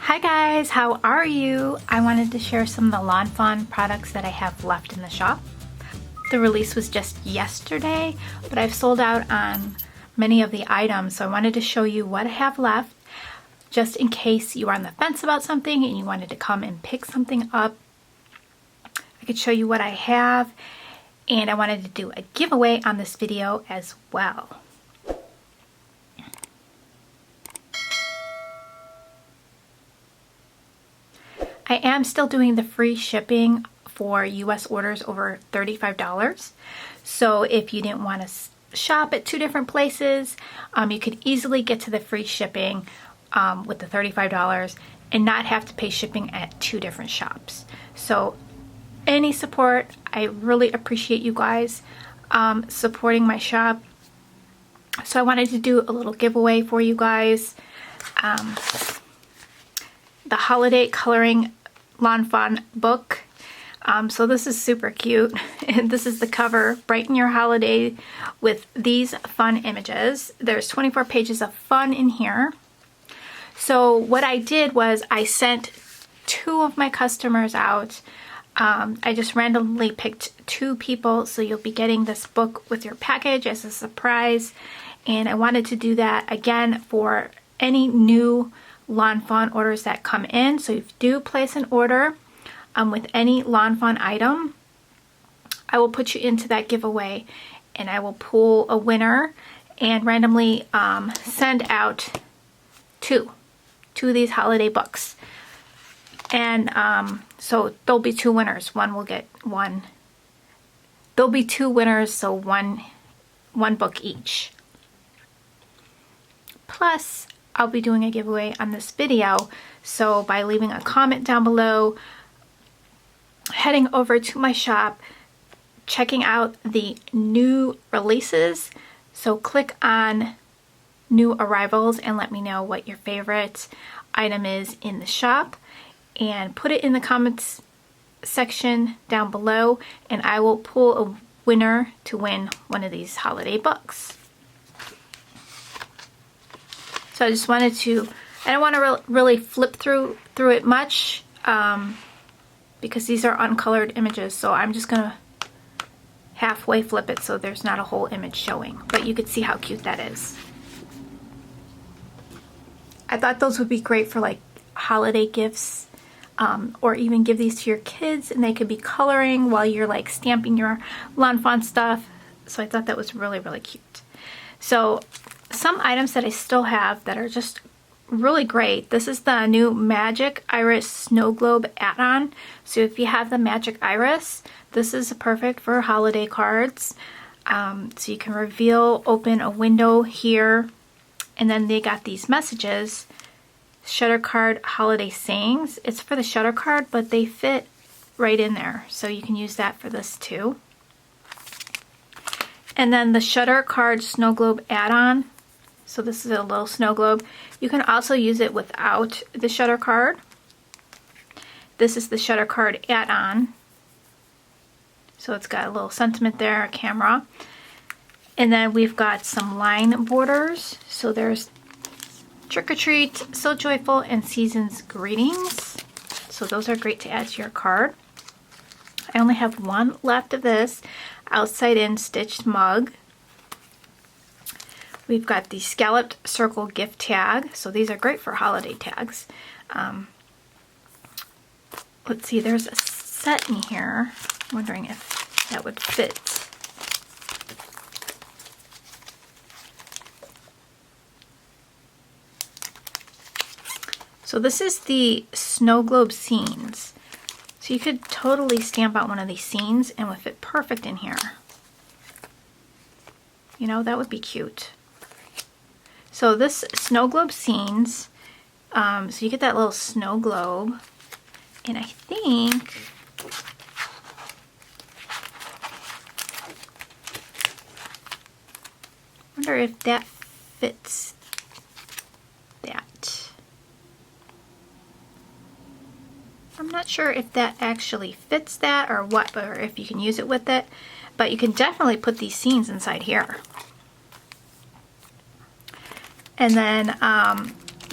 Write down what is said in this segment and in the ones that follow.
Hi guys, how are you? I wanted to share some of the Lawn Fawn products that I have left in the shop. The release was just yesterday, but I've sold out on many of the items, so I wanted to show you what I have left, just in case you were on the fence about something and you wanted to come and pick something up. I could show you what I have, and I wanted to do a giveaway on this video as well. I am still doing the free shipping for US orders over $35. So if you didn't want to shop at two different places, you could easily get to the free shipping with the $35 and not have to pay shipping at two different shops. So any support, I really appreciate you guys supporting my shop. So I wanted to do a little giveaway for you guys. The holiday coloring Lawn Fawn book. So this is super cute, and this is the cover. Brighten your holiday with these fun images. There's 24 pages of fun in here. So what I did was I sent two of my customers out. I just randomly picked two people, so you'll be getting this book with your package as a surprise. And I wanted to do that again for any new Lawn Fawn orders that come in. So if you do place an order with any Lawn Fawn item, I will put you into that giveaway, and I will pull a winner and randomly send out two of these holiday books. And so there'll be two winners. One will get one. There'll be two winners, so one book each. Plus, I'll be doing a giveaway on this video, so by leaving a comment down below, heading over to my shop, checking out the new releases, so click on new arrivals and let me know what your favorite item is in the shop, and put it in the comments section down below, and I will pull a winner to win one of these holiday books. So I just wanted to, I don't want to really flip through it much because these are uncolored images, so I'm just going to halfway flip it so there's not a whole image showing, but you could see how cute that is. I thought those would be great for like holiday gifts, or even give these to your kids and they could be coloring while you're like stamping your Lawn Fawn stuff. So I thought that was really, really cute. So some items that I still have that are just really great. This is the new Magic Iris Snow Globe add-on. So if you have the Magic Iris, this is perfect for holiday cards. So you can reveal, open a window here, and then they got these messages. Shutter card holiday sayings. It's for the shutter card, but they fit right in there. So you can use that for this too. And then the Shutter Card Snow Globe add-on. So this is a little snow globe. You can also use it without the shutter card. This is the shutter card add-on. So it's got a little sentiment there, a camera. And then we've got some line borders. So there's Trick or Treat, So Joyful, and Season's Greetings. So those are great to add to your card. I only have one left of this outside in stitched mug. We've got the scalloped circle gift tag. So these are great for holiday tags. Let's see, there's a set in here. I'm wondering if that would fit. So this is the Snow Globe scenes. So you could totally stamp out one of these scenes and it would fit perfect in here. You know, that would be cute. So this Snow Globe scenes, so you get that little snow globe, and I think, I wonder if that fits that. I'm not sure if that actually fits that or what, or if you can use it with it, but you can definitely put these scenes inside here. And then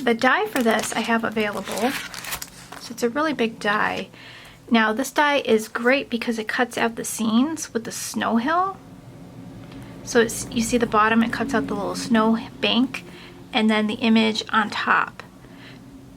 the die for this I have available. So it's a really big die. Now this die is great because it cuts out the scenes with the snow hill. So it's, you see the bottom, it cuts out the little snow bank and then the image on top.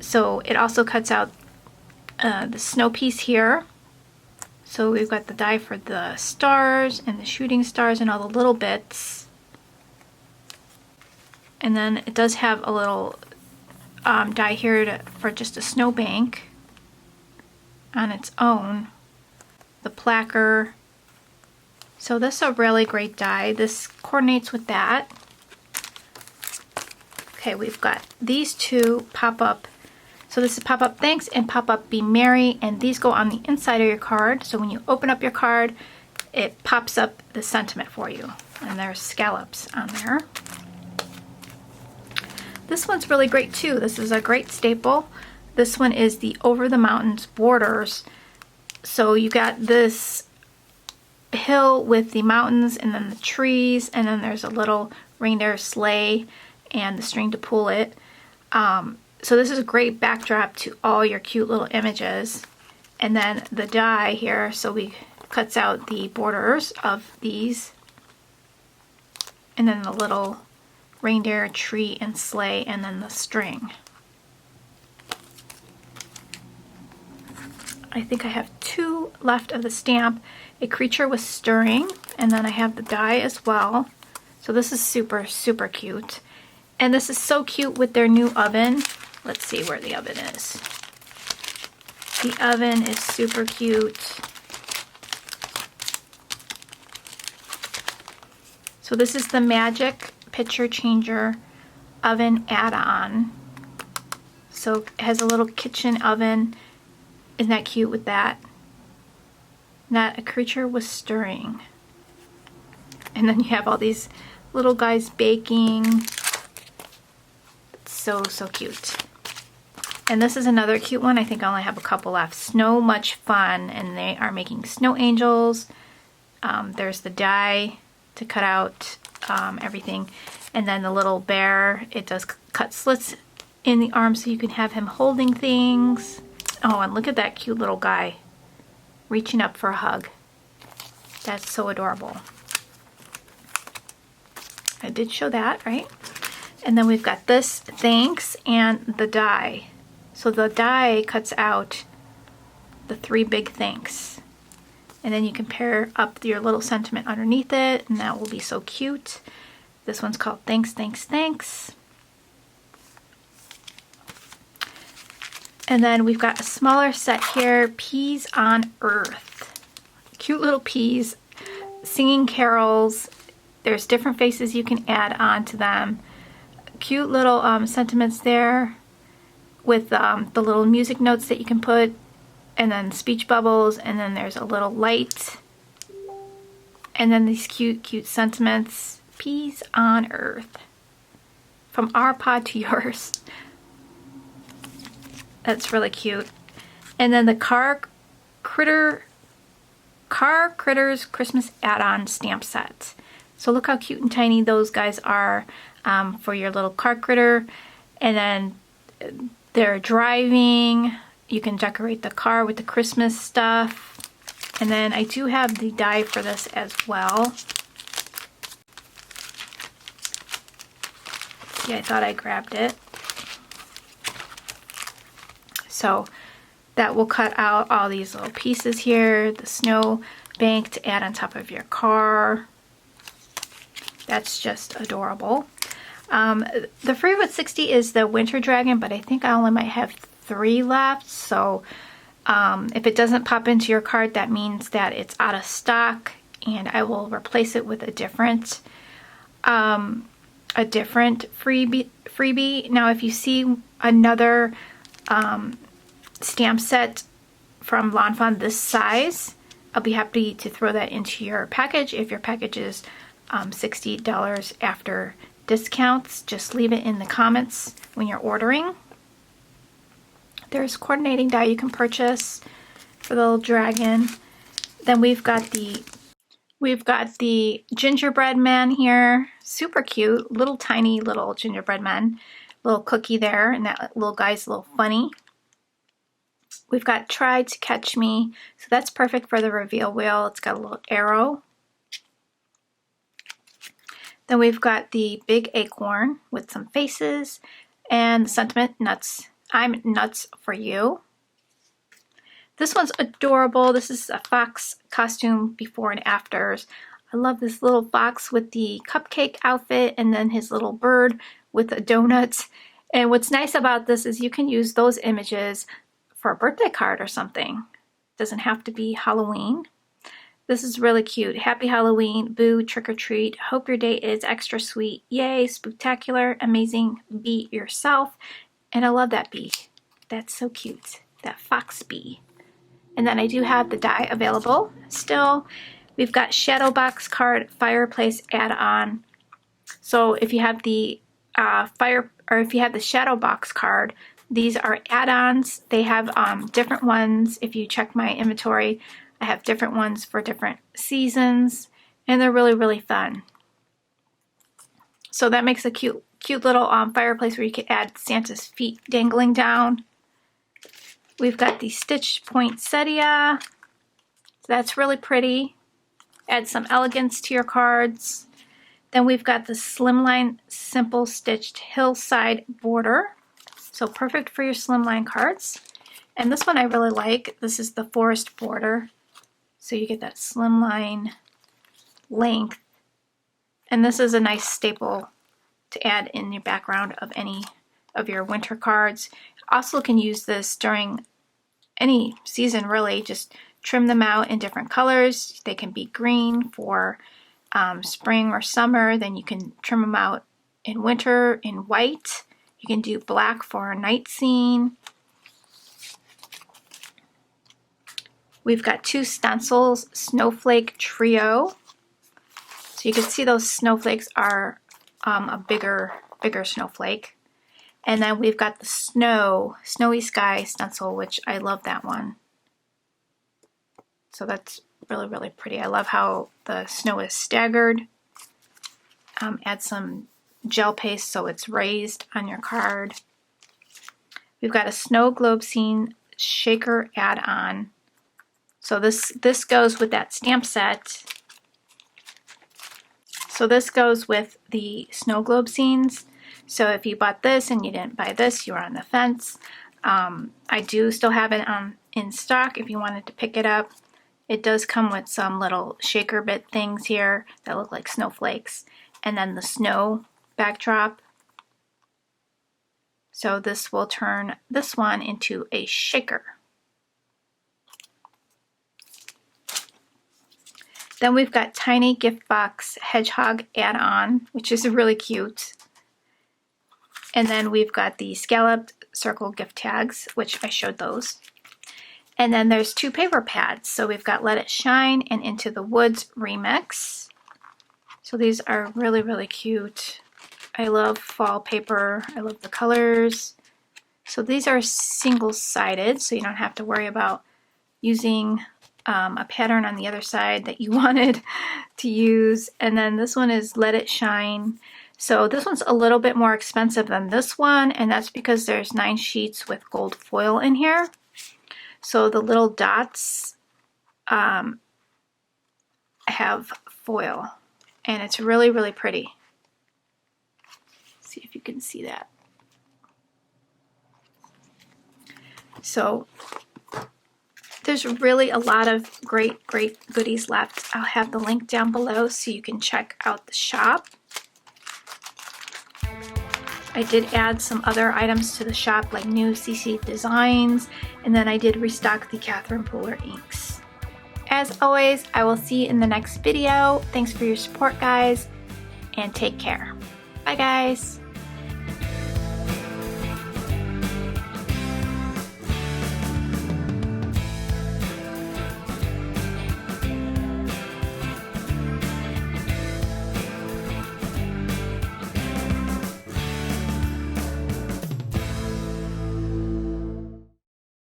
So it also cuts out the snow piece here. So we've got the die for the stars and the shooting stars and all the little bits. And then it does have a little die here for just a snowbank on its own. The placker. So this is a really great die. This coordinates with that. Okay, we've got these two pop-up. So this is pop-up thanks and pop-up be merry, and these go on the inside of your card. So when you open up your card, it pops up the sentiment for you. And there's scallops on there. This one's really great too. This is a great staple. This one is the Over the Mountains Borders. So you got this hill with the mountains and then the trees, and then there's a little reindeer sleigh and the string to pull it. So this is a great backdrop to all your cute little images. And then the die here, so we cuts out the borders of these. And then the little reindeer, tree, and sleigh, and then the string. I think I have two left of the stamp. A creature was stirring, and then I have the die as well. So this is super, super cute. And this is so cute with their new oven. Let's see where the oven is. The oven is super cute. So this is the Magic Picture Changer oven add-on. So it has a little kitchen oven. Isn't that cute with that? That a creature was stirring. And then you have all these little guys baking. It's so, so cute. And this is another cute one. I think I only have a couple left. Snow Much Fun. And they are making snow angels. There's the die to cut out everything. And then the little bear, it does cut slits in the arm so you can have him holding things. Oh, and look at that cute little guy reaching up for a hug. That's so adorable. I did show that, right? And then we've got this thanks and the die. So the die cuts out the three big thanks. And then you can pair up your little sentiment underneath it, and that will be so cute. This one's called Thanks, Thanks, Thanks. And then we've got a smaller set here, Peas on Earth. Cute little peas singing carols. There's different faces you can add on to them. Cute little sentiments there with the little music notes that you can put, and then speech bubbles, and then there's a little light, and then these cute, cute sentiments. Peas on Earth. From our pod to yours. That's really cute. And then the Car Critters Christmas add-on stamp set. So look how cute and tiny those guys are for your little car critter. And then they're driving. You can decorate the car with the Christmas stuff. And then I do have the die for this as well. Yeah, I thought I grabbed it. So that will cut out all these little pieces here. The snow bank to add on top of your car. That's just adorable. The free with 60 is the Winter Dragon, but I think I only might have 3 left. So if it doesn't pop into your card, that means that it's out of stock, and I will replace it with a different freebie. Now, if you see another stamp set from Lawn Fawn this size, I'll be happy to throw that into your package. If your package is $60 after discounts, just leave it in the comments when you're ordering. There's coordinating die you can purchase for the little dragon. Then we've got the gingerbread man here. Super cute, little tiny little gingerbread men little cookie there, and that little guy's a little funny. We've got Try to Catch Me, so that's perfect for the reveal wheel. It's got a little arrow. Then we've got the big acorn with some faces and the sentiment, nuts. I'm nuts for you. This one's adorable. This is a fox costume before and afters. I love this little fox with the cupcake outfit and then his little bird with the donuts. And what's nice about this is you can use those images for a birthday card or something. It doesn't have to be Halloween. This is really cute. Happy Halloween, boo, trick or treat. Hope your day is extra sweet. Yay, spooktacular, amazing, be yourself. And I love that bee. That's so cute. That fox bee. And then I do have the die available still. We've got Shadow Box card, fireplace add-on. So if you have the if you have the Shadow Box card, these are add-ons. They have different ones. If you check my inventory, I have different ones for different seasons, and they're really, really fun. So that makes a cute little fireplace where you can add Santa's feet dangling down. We've got the stitch poinsettia. So that's really pretty. Add some elegance to your cards. Then we've got the slimline simple stitched hillside border. So perfect for your slimline cards. And this one I really like. This is the forest border. So you get that slimline length. And this is a nice staple to add in your background of any of your winter cards. Also can use this during any season really. Just trim them out in different colors. They can be green for spring or summer. Then you can trim them out in winter in white. You can do black for a night scene. We've got two stencils, Snowflake Trio. So you can see those snowflakes are a bigger snowflake. And then we've got the Snowy Sky stencil, which I love that one. So that's really, really pretty. I love how the snow is staggered. Add some gel paste so it's raised on your card. We've got a Snow Globe Scene Shaker add-on. So this goes with that stamp set. So this goes with the snow globe scenes. So if you bought this and you didn't buy this, you were on the fence. I do still have it in stock if you wanted to pick it up. It does come with some little shaker bit things here that look like snowflakes. And then the snow backdrop. So this will turn this one into a shaker. Then we've got Tiny Gift Box Hedgehog add-on, which is really cute. And then we've got the scalloped circle gift tags, which I showed those. And then there's two paper pads. So we've got Let It Shine and Into the Woods remix. So these are really, really cute. I love fall paper. I love the colors. So these are single-sided, so you don't have to worry about using a pattern on the other side that you wanted to use. And then this one is Let It Shine. So this one's a little bit more expensive than this one, and that's because there's 9 sheets with gold foil in here. So the little dots have foil, and it's really, really pretty. See if you can see that. So there's really a lot of great goodies left. I'll have the link down below so you can check out the shop. I did add some other items to the shop like new CC designs, and then I did restock the Catherine Pooler inks. As always, I will see you in the next video. Thanks for your support, guys, and take care. Bye, guys.